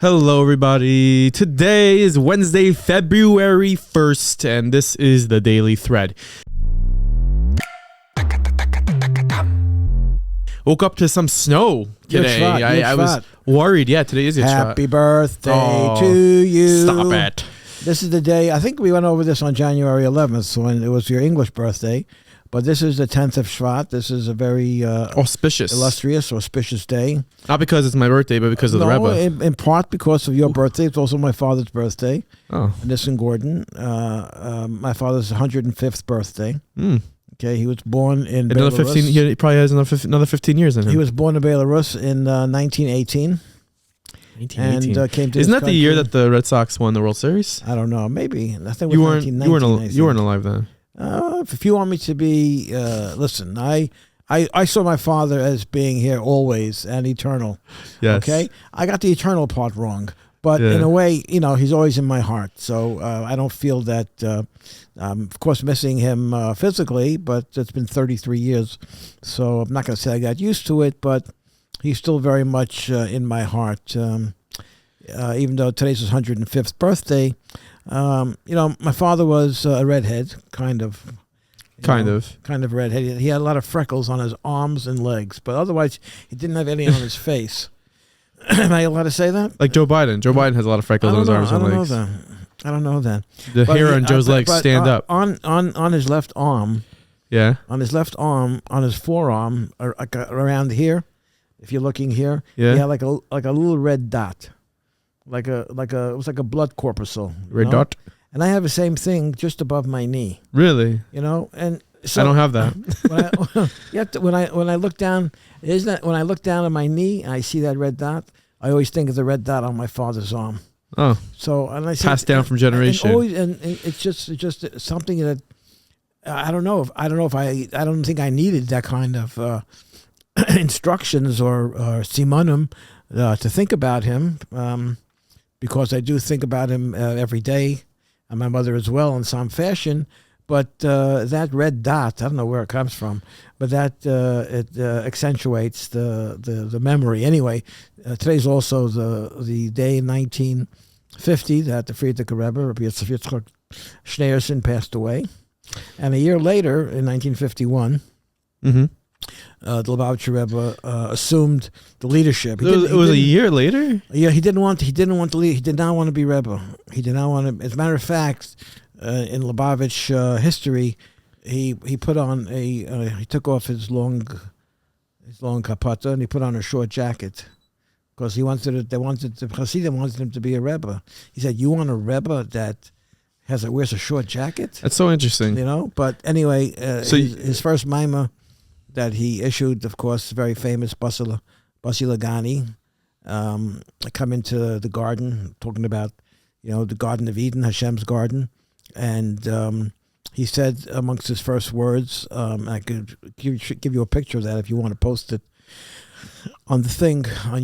Hello, everybody. Today is Wednesday, February 1st, and this is the Daily Thread. Woke up to some snow today. I was worried. Yeah, today is Yad Shevat. Happy birthday to you. Stop it. This is the day, I think we went over this on January 11th when it was your English birthday, but this is the 10th of Shvat. This is a very auspicious day. Not because it's my birthday, but because of the Rebbe. In part because of your birthday. It's also my father's birthday. Oh. Nissan Gordon. My father's 105th birthday. Okay, he was born in another Belarus. 15. He probably has another 15 years in him. He was born in Belarus in 1918. 1918. And came to Isn't that country. the year that the Red Sox won the World Series? I don't know. Maybe. I think it You was weren't alive then. If you want me to be, listen, I saw my father as being here always and eternal. Yes. Okay? I got the eternal part wrong. But in a way, he's always in my heart. So I don't feel that, of course, missing him physically, but it's been 33 years. So I'm not going to say I got used to it, but he's still very much in my heart. Even though today's his 105th birthday, my father was a redhead, kind of redhead. He had a lot of freckles on his arms and legs, but otherwise he didn't have any on his face. Am I allowed to say that? Like Joe Biden. Joe Biden has a lot of freckles on his arms and legs. I don't know that. The hair on Joe's legs stand up. On his left arm. Yeah. On his left arm, on his forearm, or around here, if you're looking here, yeah, he had like a little red dot. It was like a blood corpuscle. Red dot? And I have the same thing just above my knee. Really? And so I don't have that. when I look down, when I look down at my knee and I see that red dot, I always think of the red dot on my father's arm. Oh. So and I say, passed down from generation. And it's just something that I don't know if I don't think I needed that kind of instructions or simanim to think about him. Because I do think about him every day, and my mother as well in some fashion. But that red dot, I don't know where it comes from, but that it accentuates the memory. Anyway, today's also the day in 1950 that the Frierdiker Rebbe, Rabbi Yitzchak Schneerson, passed away. And a year later, in 1951, the Lubavitcher Rebbe assumed the leadership. It was a year later? Yeah, he didn't want to lead. He did not want to be Rebbe. He did not want to. As a matter of fact, in Lubavitch history, he put on he took off his long kapata and he put on a short jacket because the Hasidim wanted him to be a Rebbe. He said, "You want a Rebbe that wears a short jacket?" That's so interesting. But anyway, his first maimah that he issued, of course, very famous Basi Lagani, come into the garden, talking about, the Garden of Eden, Hashem's garden. And he said amongst his first words, I could give you a picture of that if you want to post it on the thing, on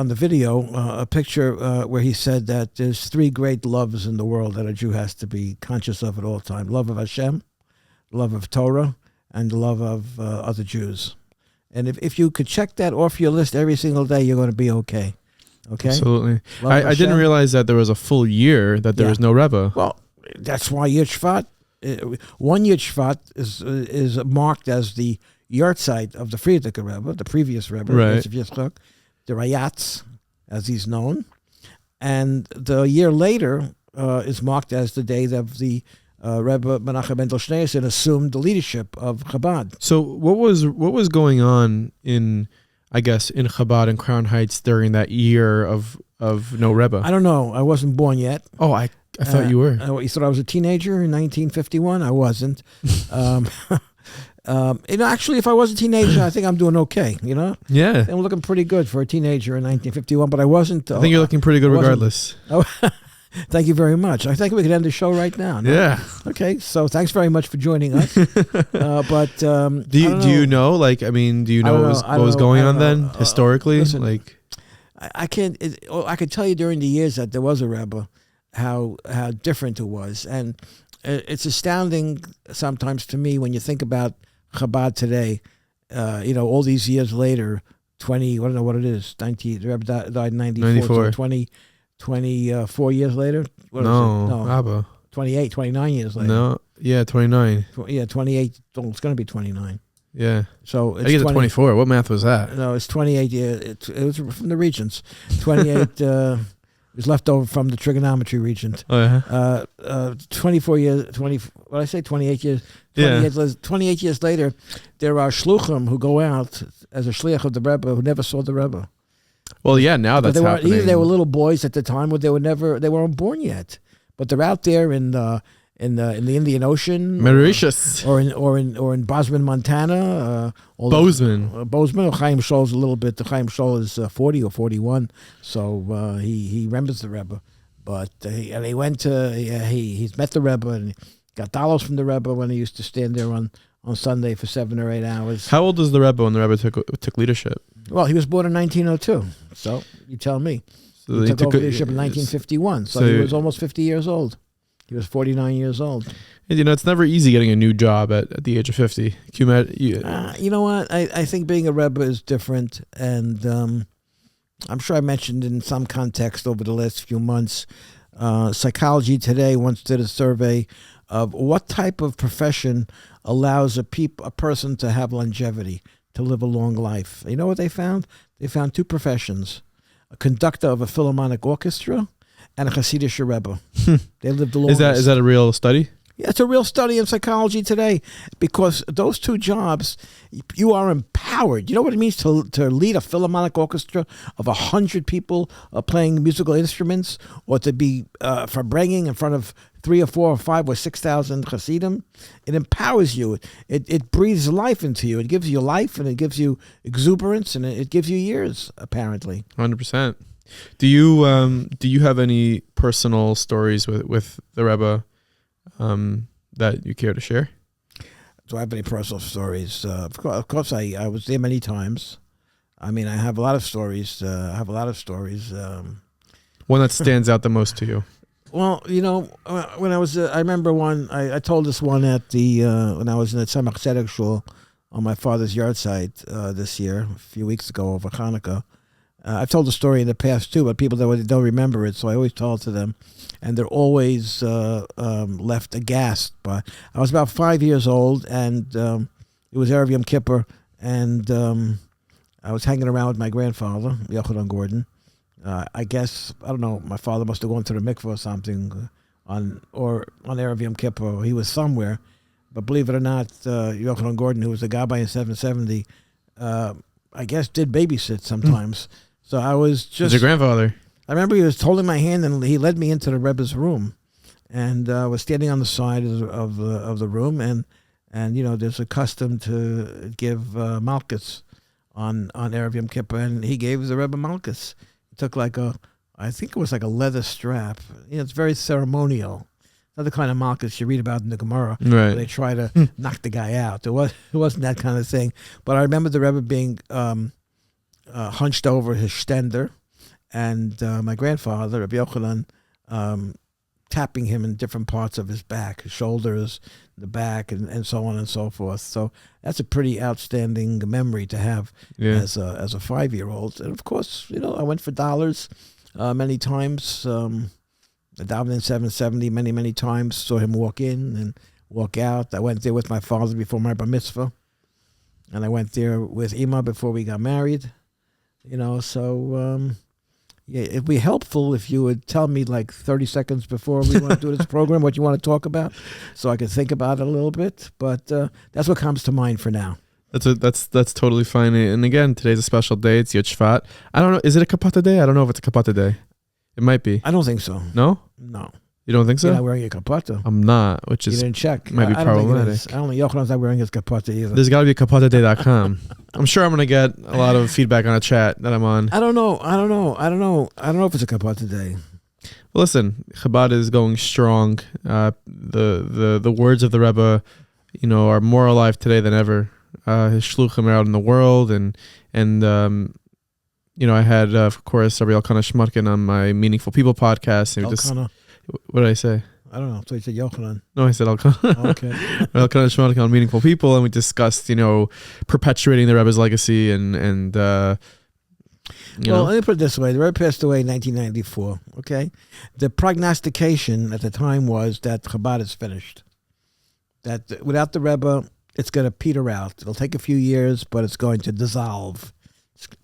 the video, a picture where he said that there's three great loves in the world that a Jew has to be conscious of at all times: love of Hashem, love of Torah, and the love of other Jews. And if you could check that off your list every single day, you're going to be okay. Okay? Absolutely. I didn't realize that there was a full year that there was no Rebbe. Well, that's why Yad Shevat, one Yad Shevat is marked as the yahrzeit of the Frierdiker Rebbe, the previous Rebbe, right. the Rayatz, as he's known. And the year later is marked as the day of the Rebbe Menachem Mendel Schneerson assumed the leadership of Chabad. So what was going on in Chabad and Crown Heights during that year of no Rebbe? I don't know. I wasn't born yet. Oh, I thought you were. You thought I was a teenager in 1951? I wasn't. Actually, if I was a teenager, I think I'm doing okay. Yeah, I'm looking pretty good for a teenager in 1951, but I wasn't. I think you're looking pretty good regardless. Oh. Thank you very much. I think we could end the show right now. No? Yeah. Okay. So thanks very much for joining us. Do you know what was going on then historically? Listen, I can't. I could tell you during the years that there was a Rebbe, how different it was, and it's astounding sometimes to me when you think about Chabad today. All these years later, 20. I don't know what it is. 19. The Rebbe died in 94. 94. So 24 years later. What is it? No, Abba. 28, 29 years later. No, yeah, 29. Yeah, 28. Well, it's going to be 29. Yeah. So it's I get 24. What math was that? No, it's 28. It was from the Regents. 28 was left over from the trigonometry regent. Oh, yeah. 24 years. 20. What did I say? 28 years. 28 years later, there are shluchim who go out as a shliach of the Rebbe who never saw the Rebbe. Well, yeah, now that's happening. Either they were little boys at the time, or they weren't born yet. But they're out there in the Indian Ocean, Mauritius, or in Bozeman, Montana. Bozeman. Or Chaim Shol is a little bit. The Chaim Shol is 40 or 41, so he remembers the Rebbe. But he went to he's met the Rebbe and got dollars from the Rebbe when he used to stand there on Sunday for 7 or 8 hours. How old was the Rebbe when the Rebbe took leadership? Well, he was born in 1902, so you tell me. So he took over leadership in 1951, so he was almost 50 years old. He was 49 years old. And, it's never easy getting a new job at the age of 50. You know what? I think being a Rebbe is different, and I'm sure I mentioned in some context over the last few months, Psychology Today once did a survey of what type of profession allows a person to have longevity, to live a long life. You know what they found? They found 2 professions: a conductor of a Philharmonic orchestra and a Hasidic Rebbe. They lived the longest. Is that a real study? Yeah, it's a real study in Psychology Today, because those 2 jobs, you are empowered. You know what it means to lead a Philharmonic orchestra of 100 people playing musical instruments, or to be for bringing in front of 3 or 4 or 5 or 6,000 Hasidim. It empowers you. It breathes life into you. It gives you life, and it gives you exuberance, and it gives you years, apparently. 100%. Do you have any personal stories with the Rebbe that you care to share? Do I have any personal stories? Of course, I was there many times. I mean, I have a lot of stories. One that stands out the most to you? Well, when I was, I remember one. I told this one at the when I was in the Tzemach Tzedek Shul on my father's yard site this year, a few weeks ago over Hanukkah. I've told the story in the past too, but people don't remember it, so I always tell it to them, and they're always left aghast. But I was about 5 years old, and it was Erev Yom Kippur, and I was hanging around with my grandfather, Yochanan Gordon. I guess, I don't know, my father must have gone to the mikveh or something on Erev Yom Kippur. He was somewhere, but believe it or not, Yochanan Gordon, who was a gabbai in 770, I guess did babysit sometimes. So I was just... Your grandfather? I remember he was holding my hand, and he led me into the Rebbe's room, and was standing on the side of the room, and there's a custom to give malchus on Erev Yom Kippur, and he gave the Rebbe malchus. He took I think it was like a leather strap. It's very ceremonial. Not the kind of malchus you read about in the Gemara, right, where they try to knock the guy out. It wasn't that kind of thing. But I remember the Rebbe being hunched over his stender, and my grandfather, Rabbi Yochanan, tapping him in different parts of his back, his shoulders, the back, and so on and so forth. So that's a pretty outstanding memory to have as a 5-year-old. And of course, I went for dollars many times. I davened in 770 many times. Saw him walk in and walk out. I went there with my father before my bar mitzvah, and I went there with Ima before we got married. So it'd be helpful if you would tell me 30 seconds before we want to do this program what you want to talk about, so I can think about it a little bit. But that's what comes to mind for now. That's totally fine. And again, today's a special day. It's Yad Shevat. I don't know. Is it a kapata day? I don't know if it's a kapata day. It might be. I don't think so. No? No. You don't think so? You're not wearing a kapata. I'm not, which is... You didn't check. Might be problematic. I don't think Yochanan's not wearing his kapata either. There's got to be a kapataday.com. I'm sure I'm going to get a lot of feedback on a chat that I'm on. I don't know if it's a kapata day. Well, listen, Chabad is going strong. The words of the Rebbe, are more alive today than ever. His shluchim are out in the world, and I had, of course, Rabbi Elkanah Shmutkin on my Meaningful People podcast. And what did I say? I don't know. So you said Yochanan. No, I said Elkanah. Okay. Elkanah Shmutkin on Meaningful People, and we discussed, perpetuating the Rebbe's legacy and Well, let me put it this way. The Rebbe passed away in 1994, okay? The prognostication at the time was that Chabad is finished. That without the Rebbe, it's going to peter out. It'll take a few years, but it's going to dissolve.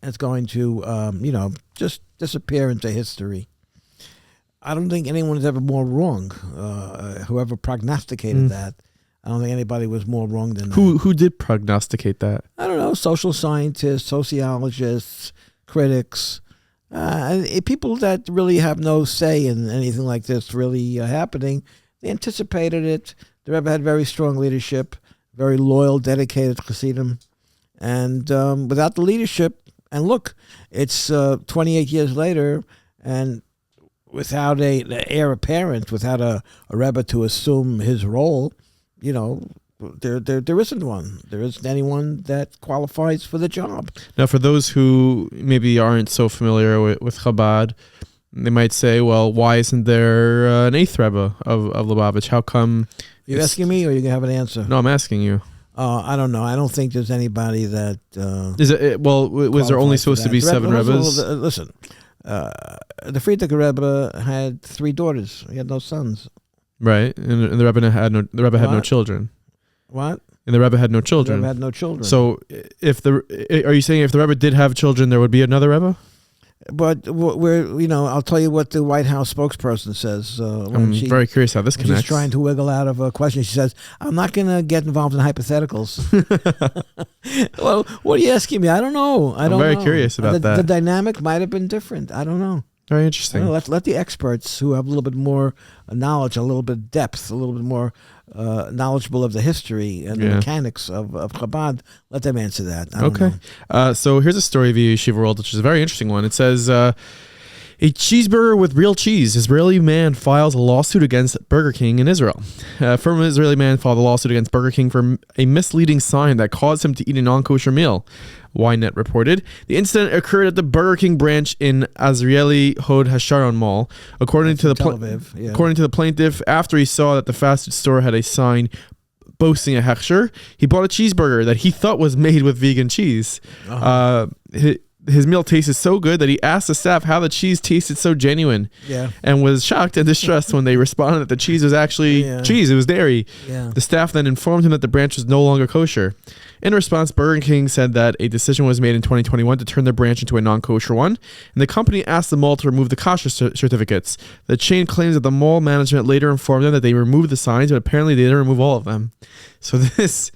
It's going to, just disappear into history. I don't think anyone is ever more wrong. Whoever prognosticated that, I don't think anybody was more wrong than that. Who did prognosticate that? I don't know, social scientists, sociologists, critics, people that really have no say in anything like this really happening. They anticipated it. The Rebbe had very strong leadership, very loyal, dedicated Hasidim. And without the leadership, and look, it's 28 years later, and without an heir apparent, without a Rebbe to assume his role, there isn't one. There isn't anyone that qualifies for the job. Now, for those who maybe aren't so familiar with Chabad, they might say, well, why isn't there an eighth Rebbe of Lubavitch? How come? You're asking me, or you can have an answer? No, I'm asking you. I don't know. I don't think there's anybody that... Is it? Well, was there only supposed to be seven Rebbes? Listen, the Frierdiker Rebbe had 3 daughters. He had no sons. Right, and the Rebbe had no children. What? And the Rebbe had no children. The Rebbe had no children. So, are you saying if the Rebbe did have children, there would be another Rebbe? But I'll tell you what the White House spokesperson says. I'm very curious how this connects. She's trying to wiggle out of a question. She says, "I'm not going to get involved in hypotheticals." Well, what are you asking me? I don't know. I'm very curious about that. The dynamic might have been different. I don't know. Very interesting. Let the experts who have a little bit more knowledge, a little bit of depth, a little bit more knowledgeable of the history and the mechanics of Chabad, let them answer that. I don't know. So here's a story via Yeshiva World, which is a very interesting one. It says, a cheeseburger with real cheese. Israeli man files a lawsuit against Burger King in Israel. A former Israeli man filed a lawsuit against Burger King for a misleading sign that caused him to eat a non-kosher meal. Ynet reported. The incident occurred at the Burger King branch in Azrieli Hod Hasharon Mall. According to the plaintiff, after he saw that the fast food store had a sign boasting a hechsher, he bought a cheeseburger that he thought was made with vegan cheese. His meal tasted so good that he asked the staff how the cheese tasted so genuine, and was shocked and distressed when they responded that the cheese was actually cheese. It was dairy. The staff then informed him that the branch was no longer kosher. In response, Burger King said that a decision was made in 2021 to turn their branch into a non-kosher one, and the company asked the mall to remove the kosher certificates. The chain claims that the mall management later informed them that they removed the signs, but apparently they didn't remove all of them. So this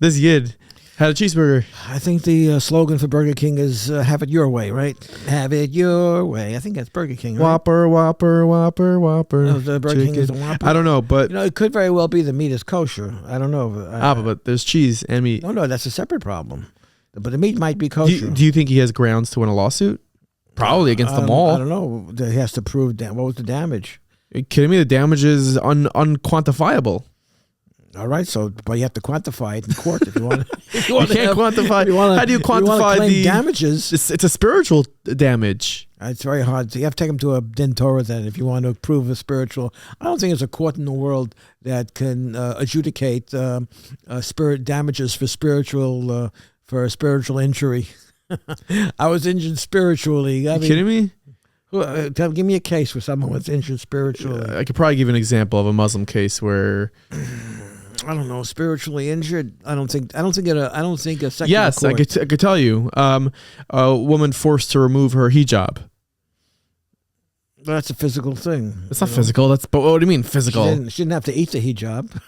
Yid had a cheeseburger. I think the slogan for Burger King is "Have it your way," right? Have it your way. I think that's Burger King. Right? Whopper, Whopper, Whopper, Whopper. No, the Burger King is a Whopper. I don't know, but it could very well be the meat is kosher. I don't know. But there's cheese and meat. No, that's a separate problem. But the meat might be kosher. Do you think he has grounds to win a lawsuit? Probably against the mall. I don't know. He has to prove what was the damage. Are you kidding me? The damage is unquantifiable. All right, but you have to quantify it in court if you want. You can't quantify. How do you quantify the damages? It's a spiritual damage. It's very hard. So you have to take them to a din Torah then if you want to prove a spiritual. I don't think there's a court in the world that can adjudicate spirit damages for spiritual injury. I was injured spiritually. Are you kidding me? Give me a case where someone was injured spiritually. I could probably give an example of a Muslim case where. I don't know, spiritually injured. I don't think a secular Yes, court. I could tell you. A woman forced to remove her hijab. That's a physical thing. It's not physical. But what do you mean physical? She didn't have to eat the hijab.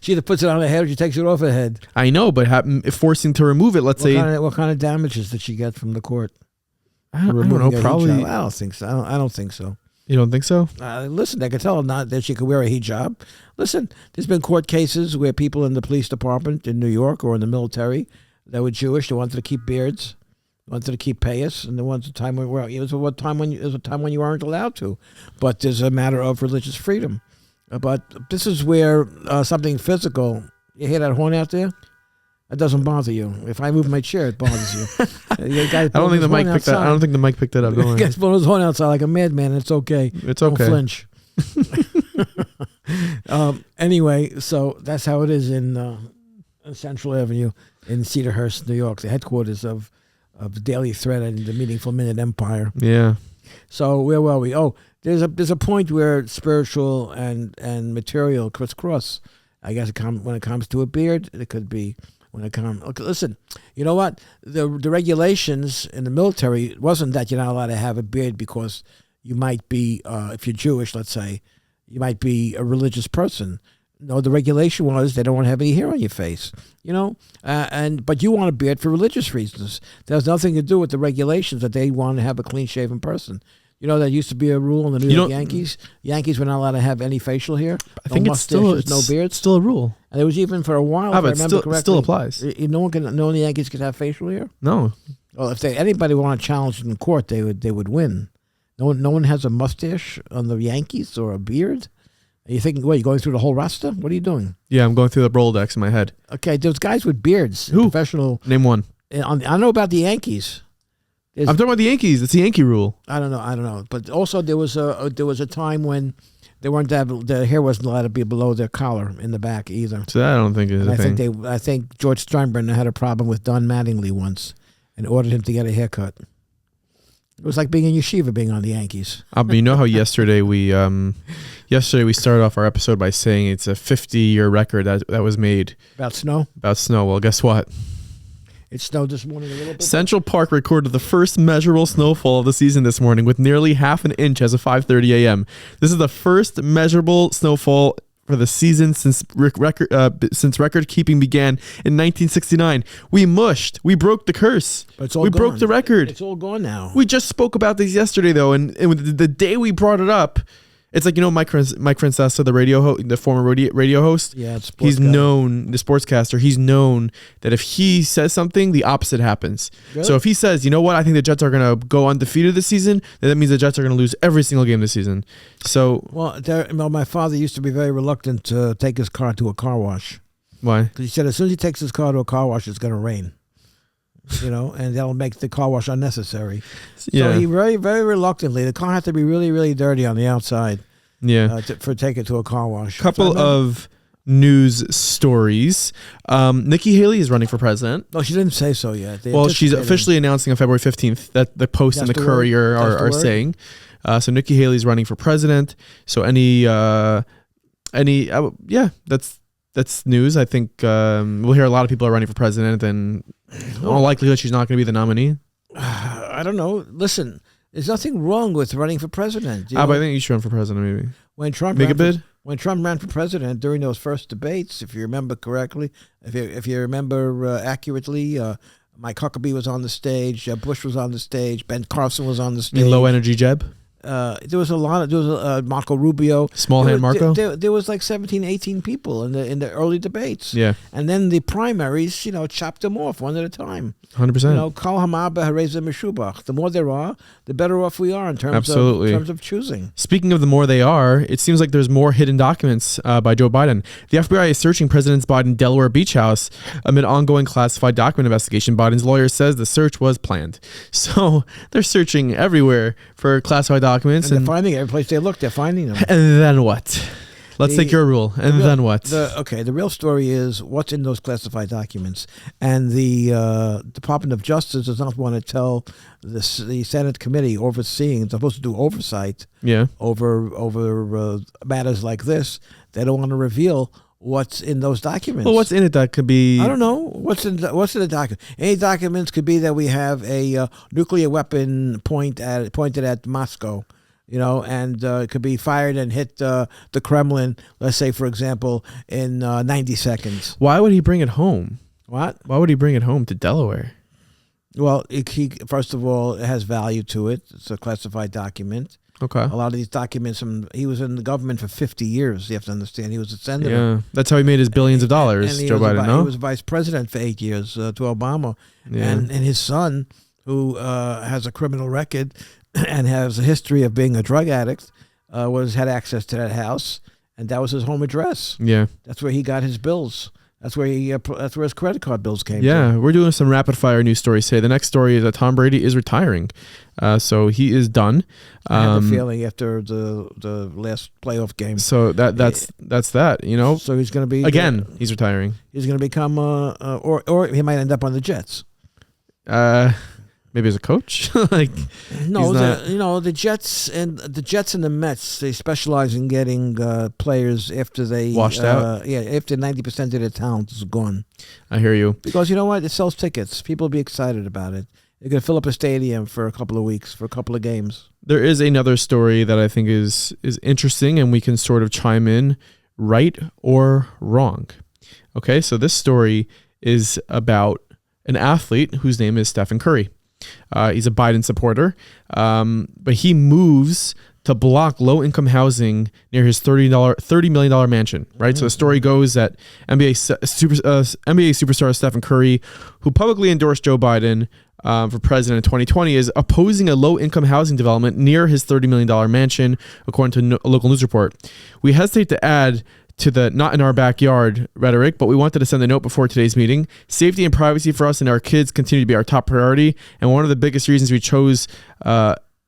She either puts it on her head or she takes it off her head. I know, but forcing to remove it. What kind of damages did she get from the court? I don't know. Probably. I don't think so. I don't think so. You don't think so? Listen, I can tell not that she could wear a hijab. Listen, there's been court cases where people in the police department in New York or in the military that were Jewish, they wanted to keep beards, wanted to keep payas, and there was a time when you weren't allowed to. But there's a matter of religious freedom. But this is where something physical. You hear that horn out there? That doesn't bother you. If I move my chair, it bothers you. I don't think the mic picked that. I don't think the mic picked that up. The guy's blowing his horn outside like a madman. It's okay. It's okay. Don't flinch. Anyway, so that's how it is in Central Avenue in Cedarhurst, New York, the headquarters of the Daily Thread and the Meaningful Minute Empire. Yeah. So where were we? Oh, there's a point where spiritual and material crisscross. I guess when it comes to a beard, it could be when it comes. Okay, listen, you know what? The regulations in the military wasn't that you're not allowed to have a beard because you might be, if you're Jewish, let's say, you might be a religious person. No, the regulation was they don't want to have any hair on your face, but you want a beard for religious reasons. That has nothing to do with the regulations that they want to have a clean-shaven person. That used to be a rule in the New York Yankees. Yankees were not allowed to have any facial hair. I think it's still no beards. Still a rule. And it was even for a while. If I remember correctly, it still applies. No one in the Yankees could have facial hair. No. Well, if anybody want to challenge in court, they would win. No one has a mustache on the Yankees or a beard. Are you thinking, you're going through the whole roster? What are you doing? Yeah, I'm going through the Rolodex in my head. Okay, there's guys with beards. Who? Professional. Name one. I know about the Yankees. I'm talking about the Yankees. It's the Yankee rule. I don't know. But also there was a time when the hair wasn't allowed to be below their collar in the back either. So that I don't think is a thing. I think George Steinbrenner had a problem with Don Mattingly once and ordered him to get a haircut. It was like being in yeshiva, being on the Yankees. You know how yesterday we started off our episode by saying it's a 50-year record that was made About snow? About snow. Well, guess what? It snowed this morning a little bit. Central Park recorded the first measurable snowfall of the season this morning with nearly half an inch as of 5:30 a.m. This is the first measurable snowfall for the season since record keeping began in 1969. We mushed. We broke the curse. But it's all we gone. broke the record. It's all gone now. We just spoke about this yesterday, though, and the day we brought it up, it's like, Mike Francesa, the former radio host. Yeah, the sportscaster. He's known that if he says something, the opposite happens. Really? So if he says, you know what, I think the Jets are going to go undefeated this season, then that means the Jets are going to lose every single game this season. So my father used to be very reluctant to take his car to a car wash. Why? Because he said as soon as he takes his car to a car wash, it's going to rain. And that'll make the car wash unnecessary. Yeah. So he very, very reluctantly, the car had to be really, really dirty on the outside. Yeah. For take it to a car wash. Couple of news stories. Nikki Haley is running for president. No, she didn't say so yet. She's officially announcing on February 15th that the Post and the Courier are saying. So Nikki Haley's running for president. So that's news. I think we'll hear a lot of people are running for president, and in all likelihood she's not going to be the nominee. I don't know. Listen, there's nothing wrong with running for president. But I think you should run for president, maybe. When Trump ran for president during those first debates, if you remember correctly, if you remember accurately, Mike Huckabee was on the stage, Bush was on the stage, Ben Carson was on the stage. Low energy Jeb? There was Marco Rubio. Small hand Marco? There was like 17, 18 people in the early debates. Yeah. And then the primaries, chopped them off one at a time. 100%. Kol hamaba hareza meshubach. The more there are, the better off we are in terms of choosing. Speaking of the more they are, it seems like there's more hidden documents by Joe Biden. The FBI is searching President Biden's Delaware beach house amid ongoing classified document investigation. Biden's lawyer says the search was planned. So they're searching everywhere for classified documents. And they're finding every place they look, they're finding them. And then what? Let's take your rule. And then what? The real story is what's in those classified documents. And the Department of Justice does not want to tell the Senate committee overseeing, it's supposed to do oversight over matters like this. They don't want to reveal what's in those documents. Well, what's in it that could be... I don't know. What's in the document? Any documents could be that we have a nuclear weapon pointed at Moscow. And it could be fired and hit the Kremlin, let's say, for example, in 90 seconds. Why would he bring it home? What? Why would he bring it home to Delaware? Well, first of all, it has value to it. It's a classified document. Okay. A lot of these documents, he was in the government for 50 years. You have to understand. He was a senator. Yeah, that's how he made his billions of dollars, Joe Biden, no? He was vice president for 8 years to Obama. Yeah. And his son, who has a criminal record and has a history of being a drug addict, had access to that house, and that was his home address. Yeah, that's where he got his bills. That's where his credit card bills came. Yeah, from. We're doing some rapid fire news stories today. The next story is that Tom Brady is retiring, so he is done. I have a feeling after the last playoff game. So that's that. So he's going to be he's retiring. He's going to become or he might end up on the Jets. Maybe as a coach. Like No, he's not- the Jets and the Mets, they specialize in getting players after they Washed out? Yeah, after 90% of their talent is gone. I hear you. Because you know what? It sells tickets. People will be excited about it. They're going to fill up a stadium for a couple of weeks, for a couple of games. There is another story that I think is interesting, and we can sort of chime in, right or wrong. Okay, so this story is about an athlete whose name is Stephen Curry. He's a Biden supporter, but he moves to block low-income housing near his $30 million mansion, right? So the story goes that NBA superstar Stephen Curry, who publicly endorsed Joe Biden for president in 2020, is opposing a low-income housing development near his $30 million mansion, according to a local news report. We hesitate to add to the "not in our backyard" rhetoric, but we wanted to send a note before today's meeting. Safety and privacy for us and our kids continue to be our top priority, and one of the biggest reasons we chose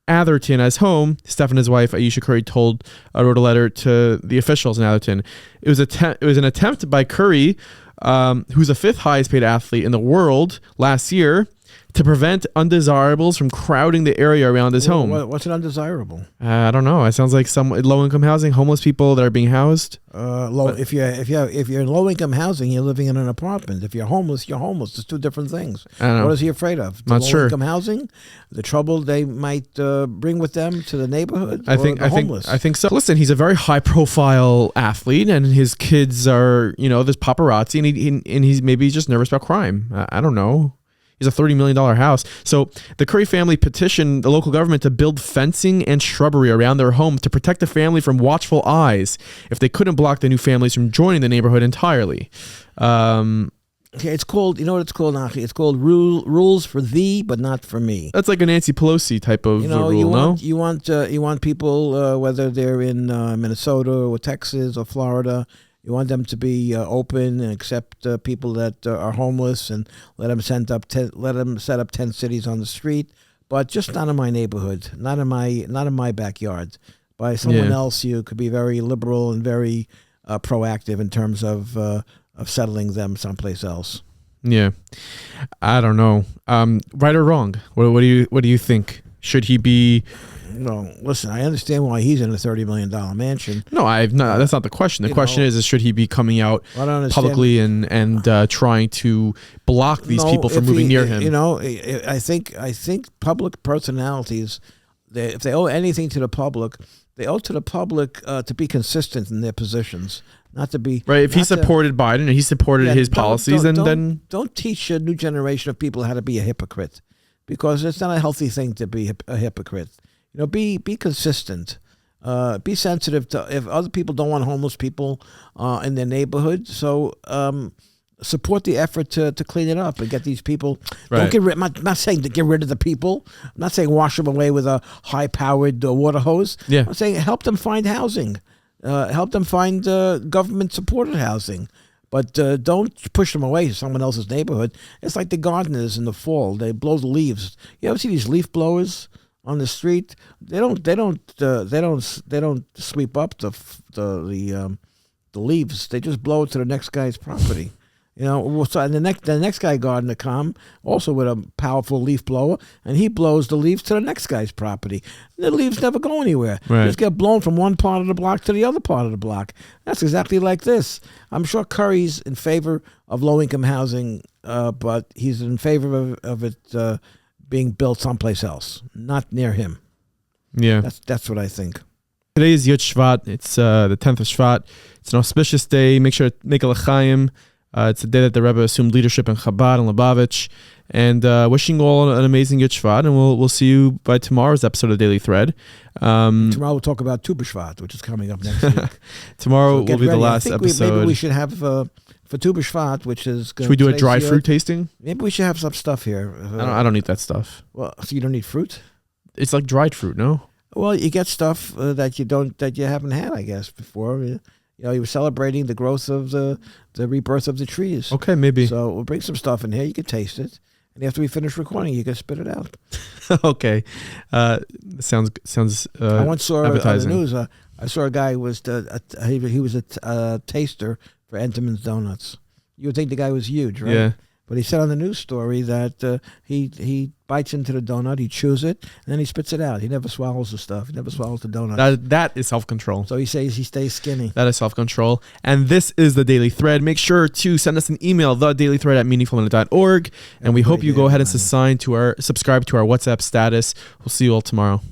Atherton as home. Steph and his wife Aisha Curry wrote a letter to the officials in Atherton. It was an attempt by Curry, who's the 5th highest paid athlete in the world last year, to prevent undesirables from crowding the area around his home. What's an undesirable? I don't know. It sounds like some low-income housing, homeless people that are being housed. If you're in low-income housing, you're living in an apartment. If you're homeless, you're homeless. It's two different things. I don't know. What is he afraid of? The Not sure. Low-income housing, the trouble they might bring with them to the neighborhood. I think so. Listen, he's a very high-profile athlete, and his kids are, there's paparazzi, and he's maybe just nervous about crime. I don't know. He's a $30 million house. So the Curry family petitioned the local government to build fencing and shrubbery around their home to protect the family from watchful eyes if they couldn't block the new families from joining the neighborhood entirely. It's called, you know what it's called, Nachi? It's called rules for thee, but not for me. That's like a Nancy Pelosi type of rule, you want people, whether they're in Minnesota or Texas or Florida, you want them to be open and accept people that are homeless, and let them set up tent cities on the street, but just not in my neighborhood, not in my backyard. By someone else, you could be very liberal and very proactive in terms of settling them someplace else. Yeah, I don't know. Right or wrong? What do you think? Should he be? No, listen, I understand why he's in a $30 million mansion. No, that's not the question. The question is should he be coming out publicly and trying to block these people from moving near him? I think public personalities, if they owe anything to the public, they owe to the public to be consistent in their positions, not to be right. If he supported Biden and he supported his policies, then don't teach a new generation of people how to be a hypocrite, because it's not a healthy thing to be a hypocrite. Be consistent. Be sensitive to if other people don't want homeless people in their neighborhood. So support the effort to clean it up and get these people. Right. Don't get rid. I'm not saying to get rid of the people. I'm not saying wash them away with a high-powered water hose. Yeah. I'm saying help them find housing. Help them find government-supported housing. But don't push them away to someone else's neighborhood. It's like the gardeners in the fall. They blow the leaves. You ever see these leaf blowers on the street? They don't sweep up the leaves. They just blow it to the next guy's property. So and the next guy gardener come also with a powerful leaf blower, and he blows the leaves to the next guy's property. The leaves never go anywhere. Right. They just get blown from one part of the block to the other part of the block. That's exactly like this. I'm sure Curry's in favor of low-income housing, but he's in favor of it being built someplace else, not near him. Yeah, that's what I think. Today is Yad Shevat. It's the 10th of Shevat. It's an auspicious day. Make sure to make a l'chaim. It's the day that the Rebbe assumed leadership in Chabad and Lubavitch. And wishing you all an amazing Yad Shevat, and we'll see you by tomorrow's episode of Daily Thread. Tomorrow we'll talk about Tu B'Shvat, which is coming up next week. Tomorrow will be ready. the last episode. Maybe we should have for Tu B'Shvat, which is. Should we do a dried fruit tasting? Maybe we should have some stuff here. I don't eat that stuff. Well, so you don't eat fruit? It's like dried fruit, no? Well, you get stuff that you haven't had, I guess, before. You were celebrating the growth of the rebirth of the trees. Okay, maybe. So we'll bring some stuff in here. You can taste it, and after we finish recording, you can spit it out. Okay, sounds. I once saw on the appetizing. news. I saw a guy who was he was a taster for Entenmann's Donuts. You would think the guy was huge, right? Yeah. But he said on the news story that he bites into the donut, he chews it, and then he spits it out. He never swallows the stuff. He never swallows the donut. That is self-control. So he says he stays skinny. That is self-control. And this is the Daily Thread. Make sure to send us an email, thedailythread@meaningfulminute.org. And we hope you go ahead and subscribe to our WhatsApp status. We'll see you all tomorrow.